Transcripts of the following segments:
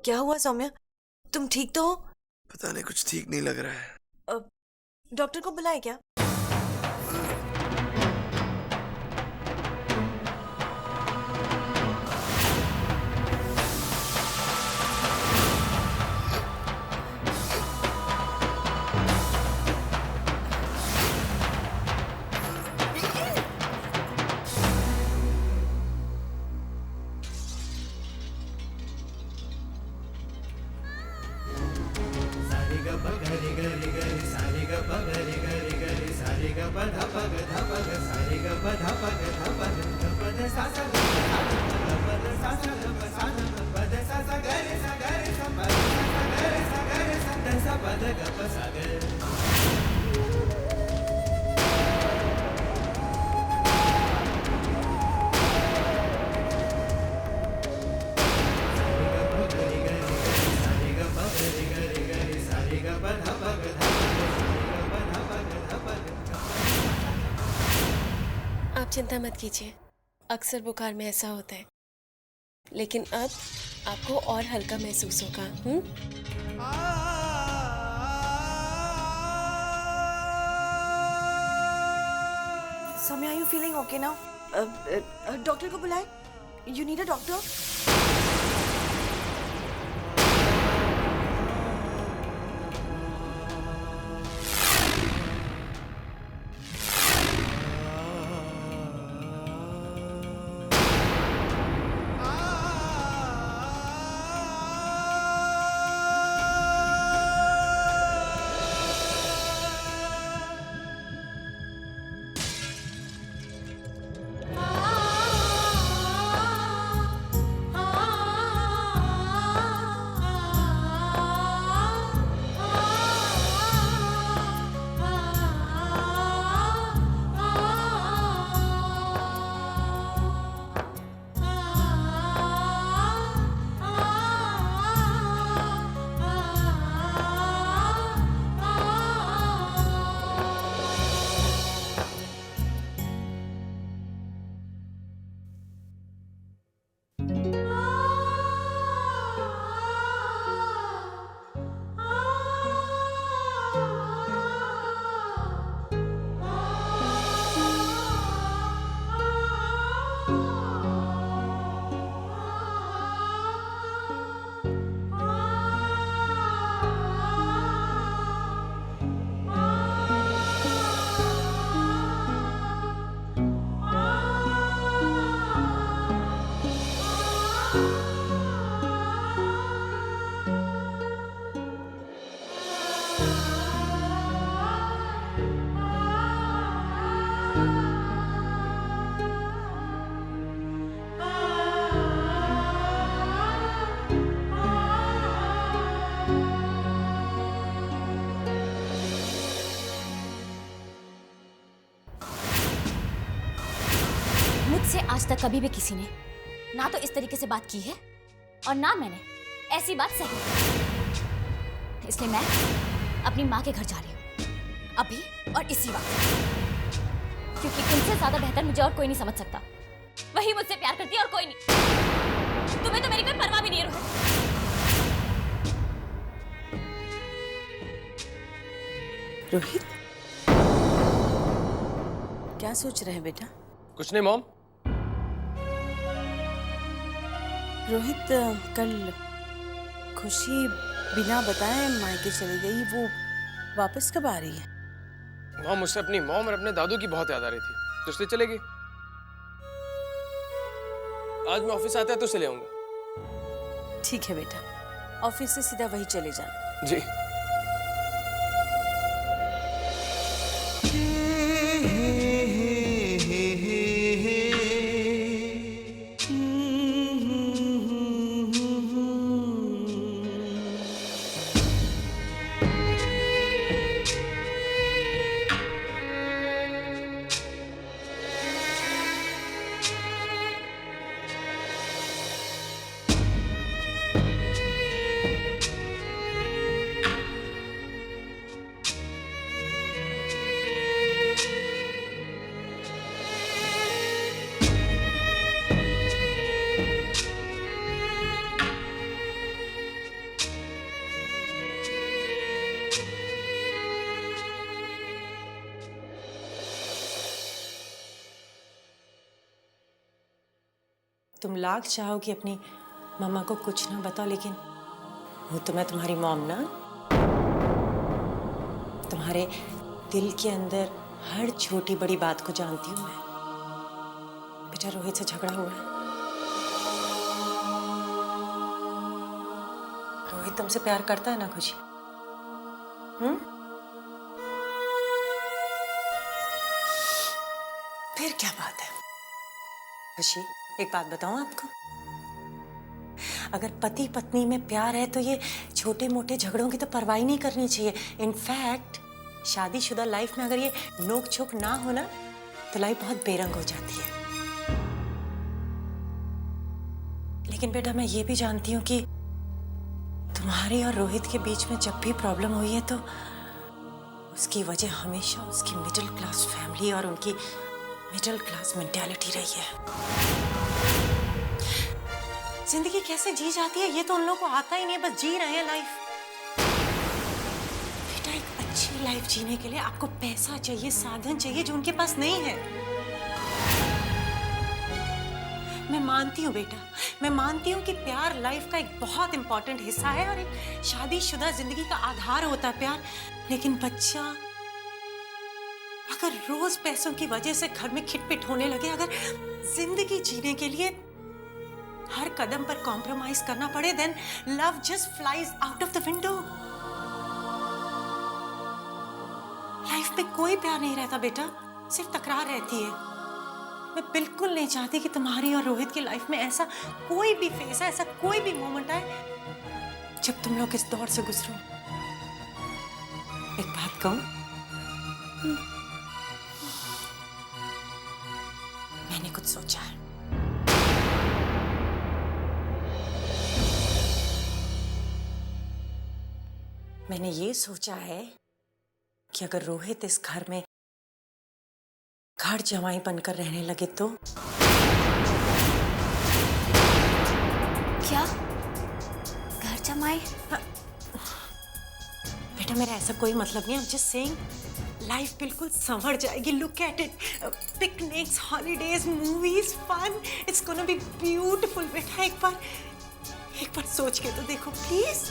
क्या हुआ सौम्या? तुम ठीक तो हो? पता नहीं, कुछ ठीक नहीं लग रहा है। अ, डॉक्टर को बुलाए क्या? आप चिंता मत कीजिए, अक्सर बुखार में ऐसा होता है, लेकिन अब आपको और हल्का महसूस होगा। Soumya, you feeling okay now? Doctor को बुलाए? You need a doctor? मुझसे आज तक कभी भी किसी ने ना तो इस तरीके से बात की है और ना मैंने ऐसी बात सही। इसलिए मैं अपनी माँ के घर जा रही हूँ अभी और इसी वक्त, क्योंकि उनसे ज्यादा बेहतर मुझे और कोई नहीं समझ सकता। वही मुझसे प्यार करती है और कोई नहीं। तुम्हें तो मेरी कोई परवाह भी नहीं है रोहित। रोहित, क्या सोच रहे हैं बेटा? कुछ नहीं मॉम। रोहित, कल खुशी बिना बताए मायके चली गई, वो वापस कब आ रही है? मॉम, मुझसे अपनी मॉम और अपने दादू की बहुत याद आ रही थी, तो इसलिए चलेगी। आज मैं ऑफिस आता है तो उसे ले आऊंगा। ठीक है बेटा, ऑफिस से सीधा वही चले जाना। जी। तुम लाख चाहो कि अपनी मम्मा को कुछ ना बताओ, लेकिन वो तो मैं तुम्हारी मॉम ना। तुम्हारे दिल के अंदर हर छोटी बड़ी बात को जानती हूँ मैं। बेटा रोहित से झगड़ा हुआ है। रोहित तुमसे प्यार करता है ना खुशी? फिर क्या बात है खुशी? एक बात बताऊं आपको, अगर पति पत्नी में प्यार है तो ये छोटे मोटे झगड़ों की तो परवाह ही नहीं करनी चाहिए। इनफैक्ट शादीशुदा लाइफ में अगर ये नोक झोंक ना हो ना तो लाइफ बहुत बेरंग हो जाती है। लेकिन बेटा मैं ये भी जानती हूँ कि तुम्हारी और रोहित के बीच में जब भी प्रॉब्लम हुई है तो उसकी वजह हमेशा उसकी मिडिल क्लास फैमिली और उनकी मिडिल क्लास मेंटालिटी रही है। जिंदगी कैसे जी जाती है ये तो उन लोगों को आता ही नहीं, बस जी रहे हैं लाइफ। बेटा एक अच्छी लाइफ जीने के लिए आपको पैसा चाहिए, साधन चाहिए जो उनके पास नहीं है। मैं मानती हूँ बेटा, मैं मानती हूँ कि प्यार लाइफ का एक बहुत इंपॉर्टेंट हिस्सा है और एक शादीशुदा जिंदगी का आधार होता है प्यार। लेकिन बच्चा अगर रोज पैसों की वजह से घर में खिटपिट होने लगे, अगर जिंदगी जीने के लिए हर कदम पर कॉम्प्रोमाइज करना पड़े, then love just flies out of the window. Life में कोई प्यार नहीं रहता बेटा, सिर्फ तकरार रहती है। मैं बिल्कुल नहीं चाहती कि तुम्हारी और रोहित की लाइफ में ऐसा कोई भी फेस है, ऐसा कोई भी मोमेंट आए जब तुम लोग इस दौर से गुजरो। एक बात कहूं, मैंने कुछ सोचा है। मैंने ये सोचा है कि अगर रोहित इस घर में घर जमाई बनकर रहने लगे तो। क्या घर जमाई? बेटा मेरा ऐसा कोई मतलब नहीं, I'm just saying लाइफ बिल्कुल संवर जाएगी। Look at it, picnics, holidays, movies, fun, it's gonna be beautiful. बेटा एक बार सोच के तो देखो प्लीज।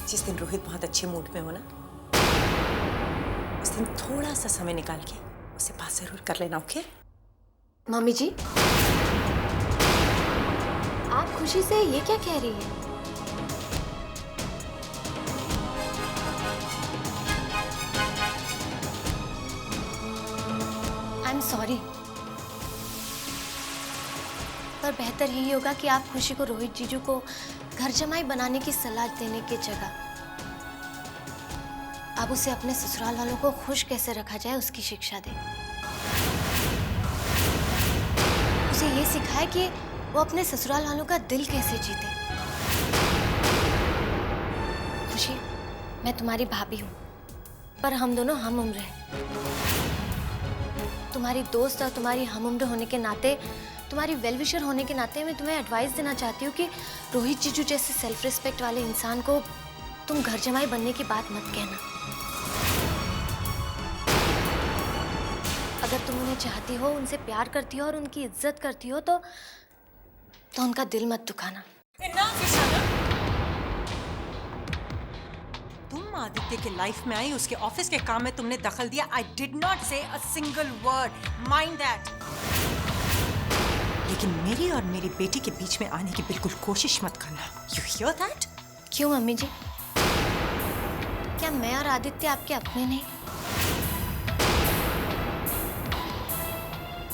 जिस दिन रोहित बहुत अच्छे मूड में हो ना, उस दिन थोड़ा सा समय निकाल के उसे बात जरूर कर लेना, ओके? मम्मी जी, आप खुशी से ये क्या कह रही हैं? आई एम सॉरी, पर बेहतर यही होगा कि आप खुशी को रोहित जीजू को घर जमाई बनाने की सलाह देने की जगह अब उसे अपने ससुराल वालों को खुश कैसे रखा जाए उसकी शिक्षा दें। उसे ये सिखाए कि वो अपने ससुराल वालों का दिल कैसे जीते। खुशी, मैं तुम्हारी भाभी हूँ, पर हम दोनों हम उम्र हैं। तुम्हारी दोस्त और तुम्हारी हम उम्र होने के नाते, तुम्हारी वेल विशर होने के नाते मैं तुम्हें एडवाइस देना चाहती हूँ कि रोहित जीजू जैसे सेल्फ रिस्पेक्ट वाले इंसान को तुम घर जमाई बनने की बात मत कहना। अगर तुम उन्हें चाहती हो, उनसे प्यार करती हो और उनकी इज्जत करती हो तो उनका दिल मत दुखाना। तुम आदित्य के लाइफ में आई, उसके ऑफिस के काम में तुमने दखल दिया। आई डिड नॉट से a single word, mind that. लेकिन मेरी और मेरी बेटी के बीच में आने की बिल्कुल कोशिश मत करना। You here that? क्यों मम्मी जी? क्या मैं और आदित्य आपके अपने नहीं?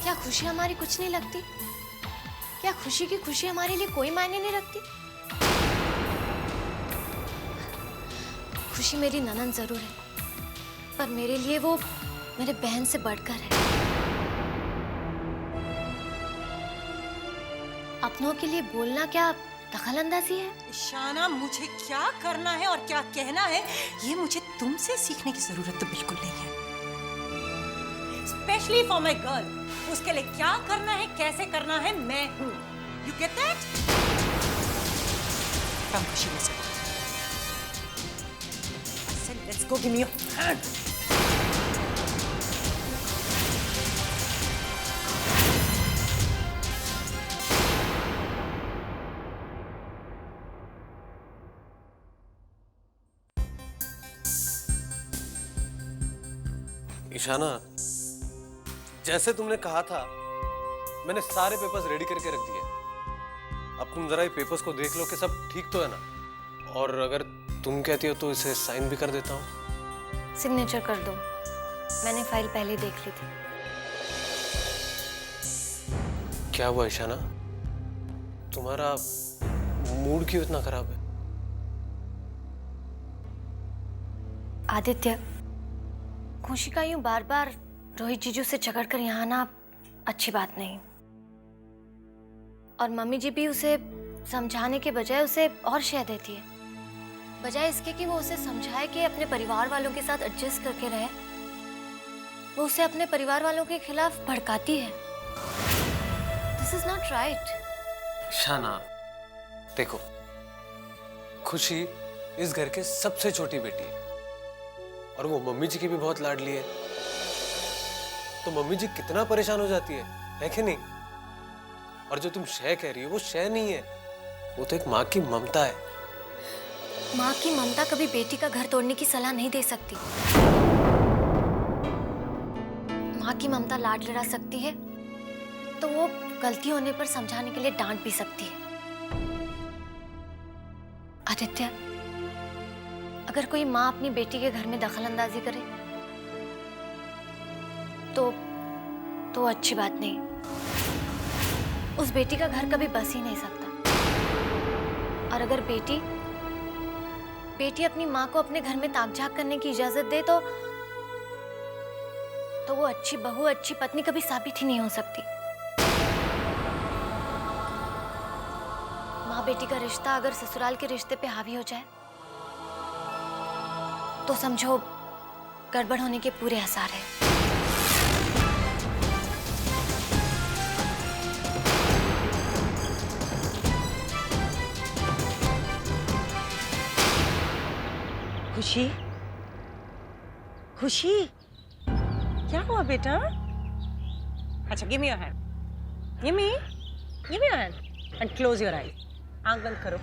क्या खुशी हमारी कुछ नहीं लगती? क्या खुशी की खुशी हमारे लिए कोई मायने नहीं रखती? खुशी मेरी ननद जरूर है, पर मेरे लिए वो मेरे बहन से बढ़कर है। अपनों के लिए बोलना क्या दखलंदाजी है? ईशाना, मुझे क्या करना है और क्या कहना है ये मुझे तुमसे सीखने की जरूरत तो बिल्कुल नहीं है। स्पेशली फॉर माई गर्ल, उसके लिए क्या करना है, कैसे करना है, मैं हूं। You get that? कम खुशी में से let's go, give me your hand. Ishana, जैसे तुमने कहा था मैंने सारे पेपर्स रेडी करके रख दिए। अब तुम जरा ये पेपर्स को देख लो कि सब ठीक तो है ना, और अगर तुम कहती हो तो इसे साइन भी कर देता हूँ। सिग्नेचर कर दो, मैंने फाइल पहले देख ली थी। क्या हुआ ईशाना, तुम्हारा मूड क्यों इतना खराब है? आदित्य, खुशी का यूं बार बार रोहित जीजू से झगड़ कर यहाँ आना अच्छी बात नहीं। और मम्मी जी भी उसे समझाने के बजाय उसे और शय देती है। बजाय इसके कि वो उसे समझाए कि अपने परिवार वालों के साथ एडजस्ट करके रहे, वो उसे अपने परिवार वालों के खिलाफ भड़काती है। This is not right. Ishana, देखो, खुशी इस घर के सबसे छोटी बेटी है और वो मम्मी जी की भी बहुत लाडली है। तो मम्मी जी कितना परेशान हो जाती है कि नहीं? और जो तुम शय कह रही हो वो शय नहीं है, वो तो एक माँ की ममता है। माँ की ममता कभी बेटी का घर तोड़ने की सलाह नहीं दे सकती। माँ की ममता लाड लड़ा सकती है तो वो गलती होने पर समझाने के लिए डांट भी सकती है। आदित्य, अगर कोई माँ अपनी बेटी के घर में दखल अंदाजी करे तो अच्छी बात नहीं। उस बेटी का घर कभी बस ही नहीं सकता। और अगर बेटी अपनी माँ को अपने घर में ताक-झाक करने की इजाजत दे तो वो अच्छी बहू, अच्छी पत्नी कभी साबित ही नहीं हो सकती। माँ बेटी का रिश्ता अगर ससुराल के रिश्ते पे हावी हो जाए तो समझो गड़बड़ होने के पूरे आसार है। खुशी, खुशी, क्या हुआ बेटा? अच्छा, give me your hand, give me your hand and close your eyes. आंख बंद करो।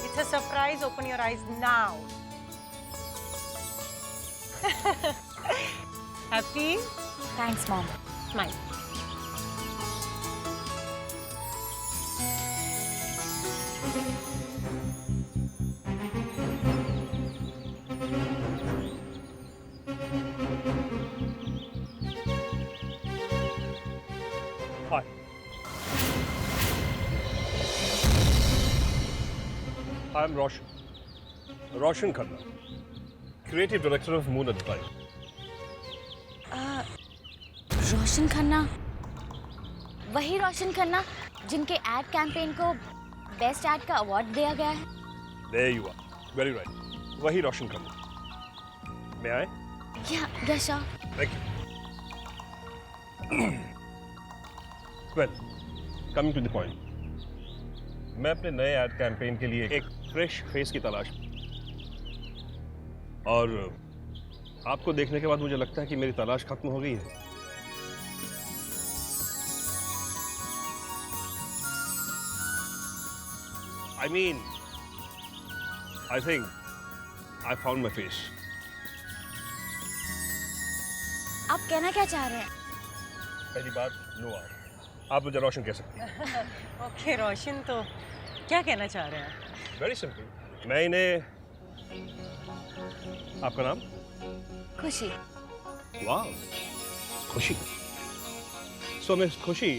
It's a surprise. Open your eyes now. Happy? Thanks, Mom. Smile. Hi. I'm Roshan. Roshan Khanna, Creative Director of Moon Advertising. रोशन खन्ना, वही रोशन खन्ना जिनके ad campaign को best add का award दिया गया है। There you are. Very right. वही रोशन Khanna. May I? Yeah, sure. Thank you. Well, coming to the point. मैं अपने नए एड कैंपेन के लिए एक फ्रेश फेस की तलाश में, और आपको देखने के बाद मुझे लगता है कि मेरी तलाश खत्म हो गई है। I mean, I think I found my face. आप कहना क्या चाह रहे हैं? पहली बात, नो आप मुझे रोशन कह सकती हैं। ओके रोशन, तो क्या कहना चाह रहे हैं? वेरी सिंपल, मैं इन्हें, आपका नाम? खुशी। वाह, खुशी। So Miss Khushi,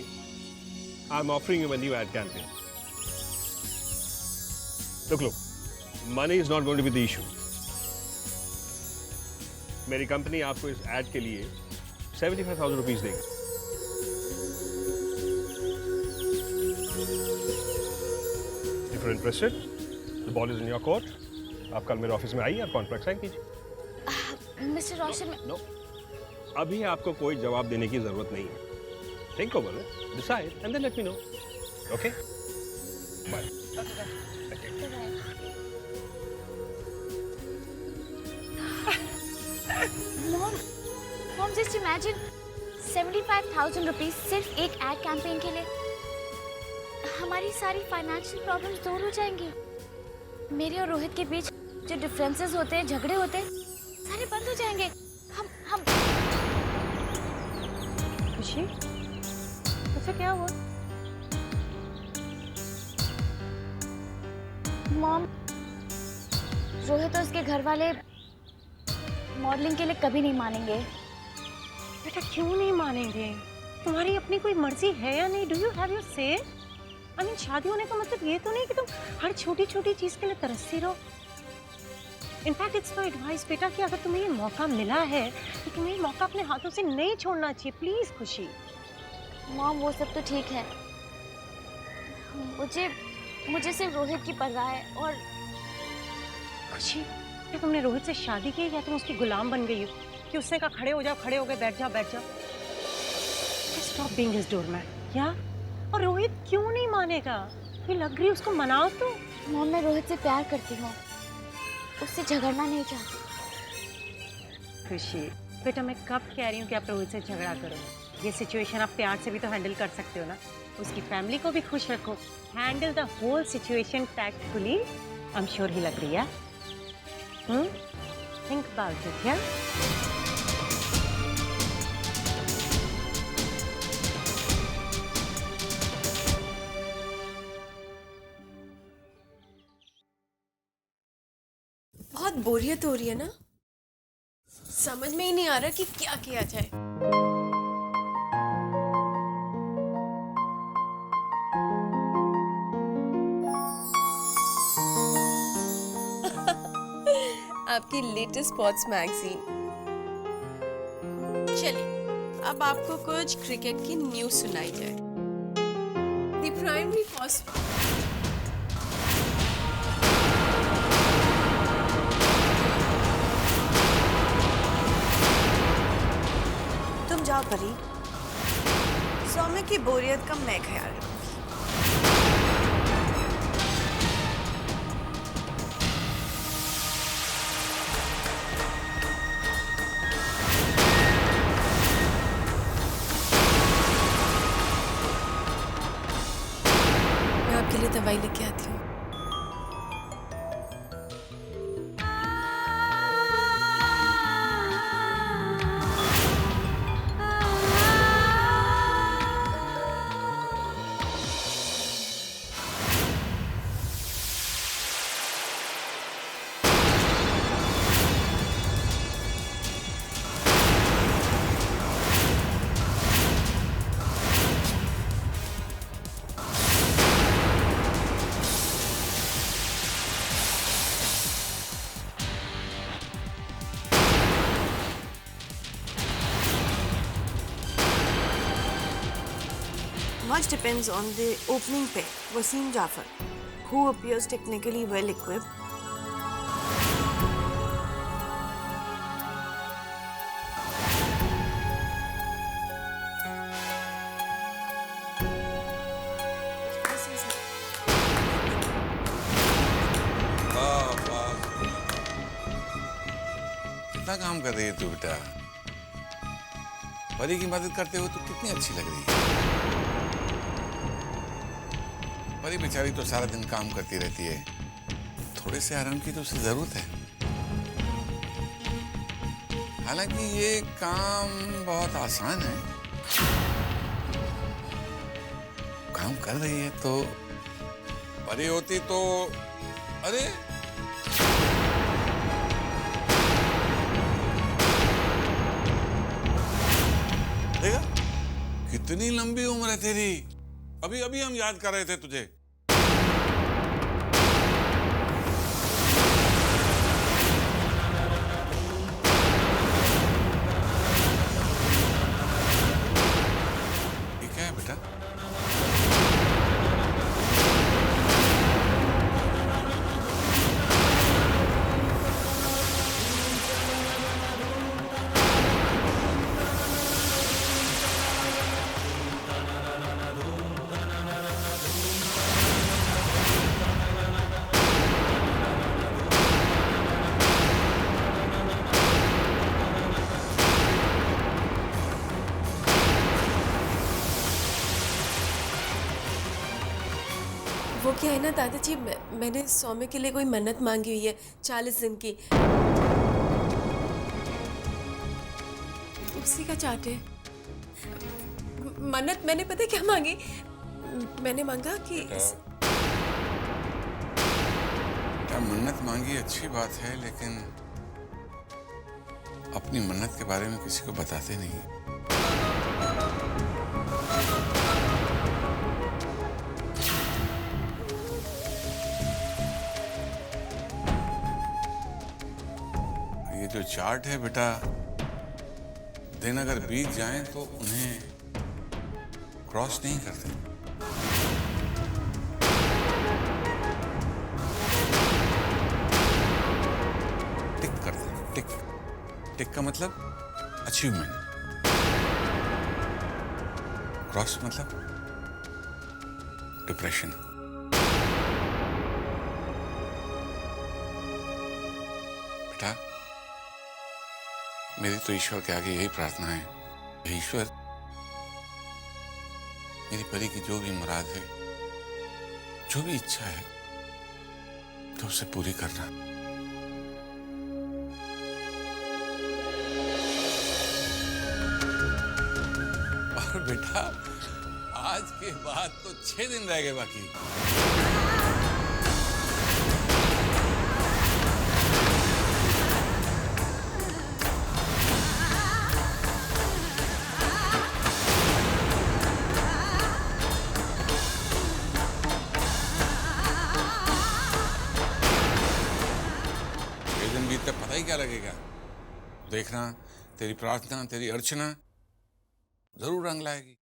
I'm offering you a new ad campaign. Look, money is not going to be the issue. मेरी कंपनी आपको इस एड के लिए 75,000 रुपीज देगी। If you're interested, the ball is in your court. आप कल मेरे office में आइए और कॉन्ट्रैक्ट साइन कीजिए। मिस्टर रोशन, नो, अभी आपको कोई जवाब देने की जरूरत नहीं है। Think over it, decide and then let me know. Okay, bye. Mom, mom just imagine 75,000 rupees सिर्फ एक एड कैंपेन के लिए। हमारी सारी फाइनेंशियल प्रॉब्लम्स दूर हो जाएंगी। मेरे और रोहित के बीच जो डिफरेंसेस होते हैं, झगड़े होते हैं, सारे बंद हो जाएंगे। हम खुशी, अच्छा क्या हुआ? मॉम, रोहित और उसके घर वाले मॉडलिंग के लिए कभी नहीं मानेंगे। बेटा क्यों नहीं मानेंगे? तुम्हारी अपनी कोई मर्जी है या नहीं? डू यू हैव योर से? आई मीन, शादी होने का मतलब ये तो नहीं कि तुम हर छोटी छोटी चीज के लिए तरसती रहो। इनफैक्ट इट्स माई एडवाइस बेटा कि अगर तुम्हें ये मौका मिला है तो तुम्हें ये मौका अपने हाथों से नहीं छोड़ना चाहिए। प्लीज खुशी। मॉम वो सब तो ठीक है, मुझे सिर्फ रोहित की परवाह है। और खुशी, क्या तुमने रोहित से शादी की या तुम उसकी गुलाम बन गई हो कि उसने कहा खड़े हो जाओ, खड़े हो गए, बैठ जाओ बैठ जाओ? Stop being his doormat. या और रोहित क्यों नहीं मानेगा? ये लग रही उसको मनाओ तो। मॉम मैं रोहित से प्यार करती हूँ, उससे झगड़ना नहीं चाहती। खुशी बेटा, मैं कब कह रही हूँ कि आप रोहित से झगड़ा करो? ये सिचुएशन आप प्यार से भी तो हैंडल कर सकते हो ना। उसकी फैमिली को भी खुश रखो। Handle the whole situation tactfully. I am sure ही लग रही है। Think about it. या बहुत बोरियत हो रही है ना, समझ में ही नहीं आ रहा कि क्या किया जाए। आपकी लेटेस्ट स्पोर्ट्स मैगजीन। चलिए अब आपको कुछ क्रिकेट की न्यूज़ सुनाई जाए। द प्राइमरी फर्स्ट तुम जाओ परी, सौम्य की बोरियत का मैं ख्याल रखूंगी। मैं आपके लिए दवाई लेके आती हूँ। Much depends on the opening pair, Wasim Jafar, who appears technically well equipped. कितना काम कर रही है तू बेटा? परी की मदद करते हो तो कितनी अच्छी लग रही है। परी बेचारी तो सारा दिन काम करती रहती है, थोड़े से आराम की तो उसे जरूरत है। हालांकि ये काम बहुत आसान है। काम कर रही है तो परी होती तो अरे देखा कितनी लंबी उम्र है तेरी। अभी अभी हम याद कर रहे थे तुझे। ये क्या है बेटा? वो क्या है ना दादाजी, मैंने सौम्य के लिए कोई मन्नत मांगी हुई है 40 दिन की, उसी का चार्ट है। मन्नत मैंने पता है क्या मांगी? मैंने मांगा कि क्या मन्नत मांगी अच्छी बात है, लेकिन अपनी मन्नत के बारे में किसी को बताते नहीं। ये जो चार्ट है बेटा, दिन अगर बीत जाएं तो उन्हें क्रॉस नहीं करते। टिक करते हैं, टिक। टिक का मतलब अचीवमेंट, क्रॉस मतलब डिप्रेशन। बेटा, मेरी तो ईश्वर के आगे यही प्रार्थना है, हे ईश्वर, मेरी परी की जो भी मुराद है, जो भी इच्छा है, तो उसे पूरी करना। और बेटा, आज के बाद तो 6 दिन रह गए बाकी। तब पता ही क्या लगेगा। देखना, तेरी प्रार्थना, तेरी अर्चना जरूर रंग लाएगी।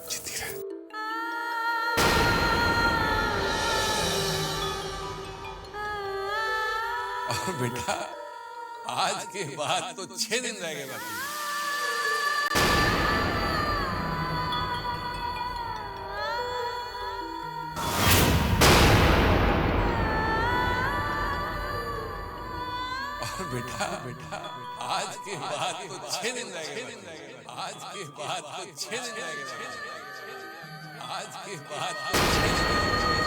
जीती रहे। और बेटा, आज के बाद तो 6 दिन रह गए बाकी। बेटा, आज के बाद तो 6 दिन रह गए। आज के बाद तो 6 दिन रह गए। आज के बाद तो 6 दिन।